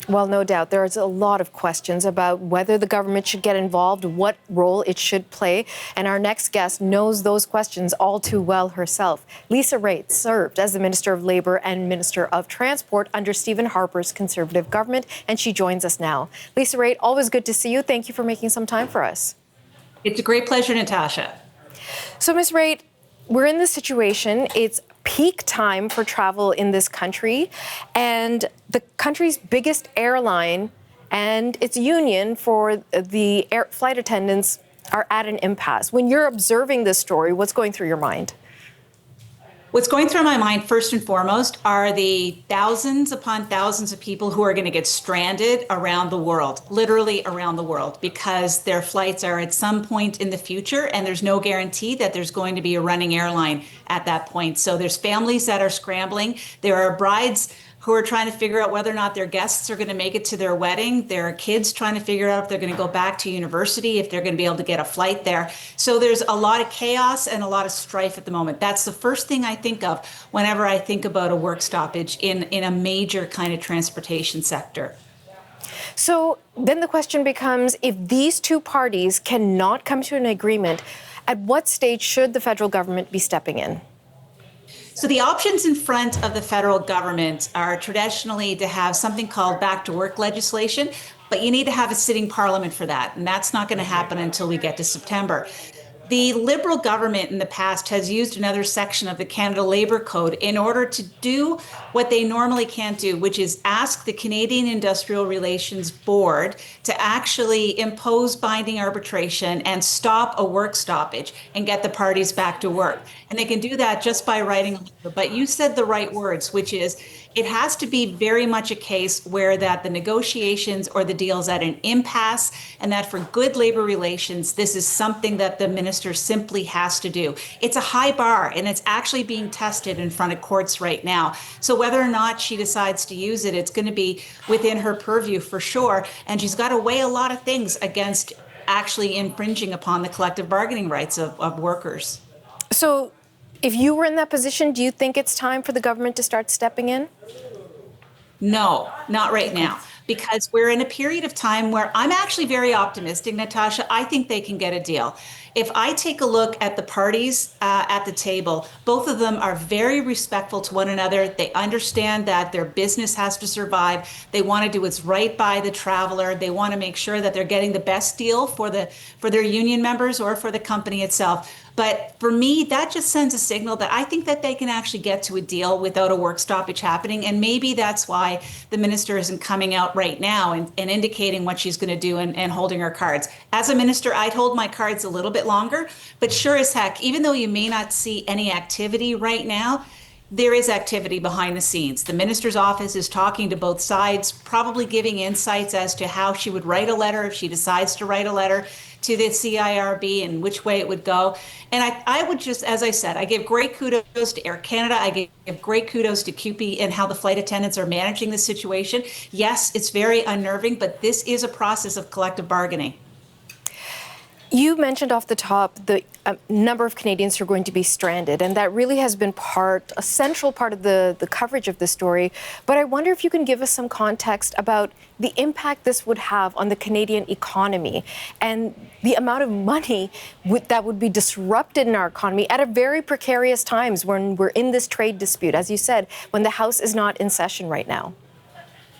Well, no doubt. There's a lot of questions about whether the government should get involved, what role it should play. And our next guest knows those questions all too well herself. Lisa Riatt served as the Minister of Labour and Minister of Transport under Stephen Harper's Conservative government, and she joins us now. Lisa Riatt, always good to see you. Thank you for making some time for us. It's a great pleasure, Natasha. So, Ms. Riatt, we're in this situation. It's peak time for travel in this country, and the country's biggest airline and its union for the flight attendants are at an impasse. When you're observing this story, what's going through your mind? What's going through my mind, first and foremost, are the thousands upon thousands of people who are going to get stranded around the world, literally around the world, because their flights are at some point in the future, and there's no guarantee that there's going to be a running airline at that point. So there's families that are scrambling. There are brides who are trying to figure out whether or not their guests are going to make it to their wedding. There are kids trying to figure out if they're going to go back to university, if they're going to be able to get a flight there. So there's a lot of chaos and a lot of strife at the moment. That's the first thing I think of whenever I think about a work stoppage in a major kind of transportation sector. So then the question becomes, if these two parties cannot come to an agreement, at what stage should the federal government be stepping in? So the options in front of the federal government are traditionally to have something called back to work legislation, but you need to have a sitting parliament for that. And that's not going to happen until we get to September. The Liberal government in the past has used another section of the Canada Labour Code in order to do what they normally can't do, which is ask the Canadian Industrial Relations Board to actually impose binding arbitration and stop a work stoppage and get the parties back to work. And they can do that just by writing a letter. But you said the right words, which is it has to be very much a case where that the negotiations or the deal's at an impasse, and that for good labor relations, this is something that the minister simply has to do. It's a high bar, and it's actually being tested in front of courts right now. So whether or not she decides to use it, it's going to be within her purview for sure. And she's got to weigh a lot of things against actually infringing upon the collective bargaining rights of workers. So if you were in that position, do you think it's time for the government to start stepping in? No, not right now, because we're in a period of time where I'm actually very optimistic, Natasha. I think they can get a deal. If I take a look at the parties at the table, both of them are very respectful to one another. They understand that their business has to survive. They want to do what's right by the traveler. They want to make sure that they're getting the best deal for their union members or for the company itself. But for me, that just sends a signal that I think that they can actually get to a deal without a work stoppage happening. And maybe that's why the minister isn't coming out right now and indicating what she's going to do and holding her cards. As a minister, I'd hold my cards a little bit longer. But sure as heck, even though you may not see any activity right now, there is activity behind the scenes. The minister's office is talking to both sides, probably giving insights as to how she would write a letter if she decides to write a letter to the CIRB and which way it would go. And I would just, as I said, I give great kudos to Air Canada. I give great kudos to CUPE and how the flight attendants are managing this situation. Yes, it's very unnerving, but this is a process of collective bargaining. You mentioned off the top the number of Canadians who are going to be stranded, and that really has been a central part of the coverage of this story. But I wonder if you can give us some context about the impact this would have on the Canadian economy and the amount of money that would be disrupted in our economy at a very precarious times when we're in this trade dispute, as you said, when the House is not in session right now.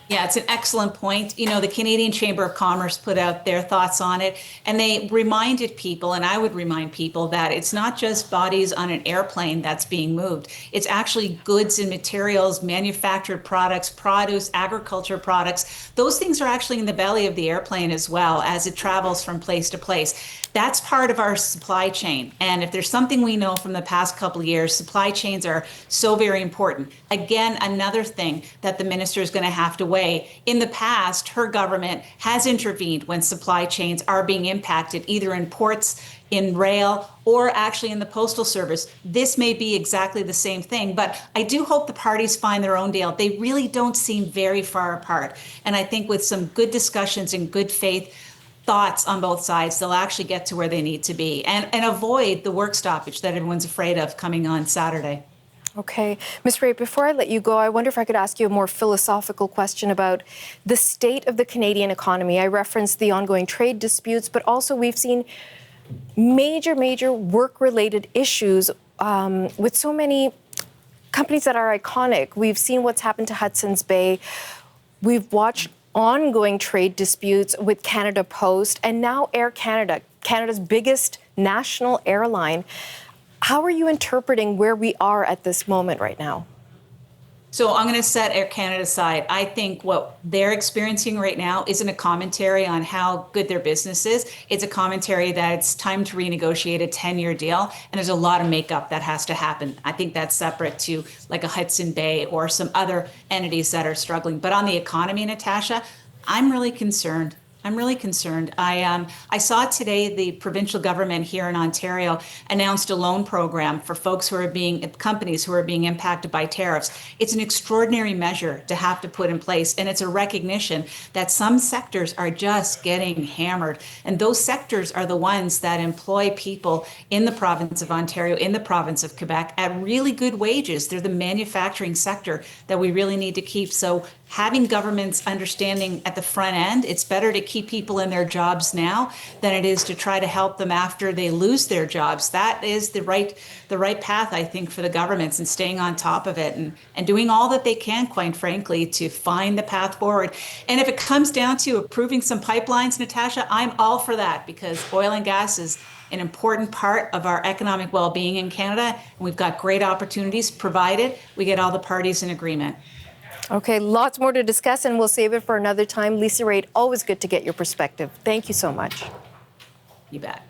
Yeah, it's an excellent point. You know, the Canadian Chamber of Commerce put out their thoughts on it, and they reminded people, and I would remind people, that it's not just bodies on an airplane that's being moved. It's actually goods and materials, manufactured products, produce, agriculture products. Those things are actually in the belly of the airplane as well as it travels from place to place. That's part of our supply chain. And if there's something we know from the past couple of years, supply chains are so very important. Again, another thing that the minister is going to have to weigh. In the past, her government has intervened when supply chains are being impacted, either in ports, in rail, or actually in the postal service. This may be exactly the same thing, but I do hope the parties find their own deal. They really don't seem very far apart. And I think with some good discussions and good faith thoughts on both sides, they'll actually get to where they need to be and avoid the work stoppage that everyone's afraid of coming on Saturday. Okay. Ms. Riatt, before I let you go, I wonder if I could ask you a more philosophical question about the state of the Canadian economy. I referenced the ongoing trade disputes, but also we've seen major work-related issues with so many companies that are iconic. We've seen what's happened to Hudson's Bay. We've watched ongoing trade disputes with Canada Post and now Air Canada, Canada's biggest national airline. How are you interpreting where we are at this moment right now? So I'm going to set Air Canada aside. I think what they're experiencing right now isn't a commentary on how good their business is. It's a commentary that it's time to renegotiate a 10-year deal, and there's a lot of makeup that has to happen. I think that's separate to like a Hudson Bay or some other entities that are struggling. But on the economy, Natasha, I'm really concerned. I saw today the provincial government here in Ontario announced a loan program for companies who are being impacted by tariffs. It's an extraordinary measure to have to put in place, and it's a recognition that some sectors are just getting hammered. And those sectors are the ones that employ people in the province of Ontario, in the province of Quebec at really good wages. They're the manufacturing sector that we really need to keep. So having governments understanding at the front end, it's better to keep people in their jobs now than it is to try to help them after they lose their jobs. That is the right path, I think, for the governments, and staying on top of it and doing all that they can, quite frankly, to find the path forward. And if it comes down to approving some pipelines, Natasha, I'm all for that, because oil and gas is an important part of our economic well-being in Canada. And we've got great opportunities provided we get all the parties in agreement. Okay, lots more to discuss, and we'll save it for another time. Lisa Riatt, always good to get your perspective. Thank you so much. You bet.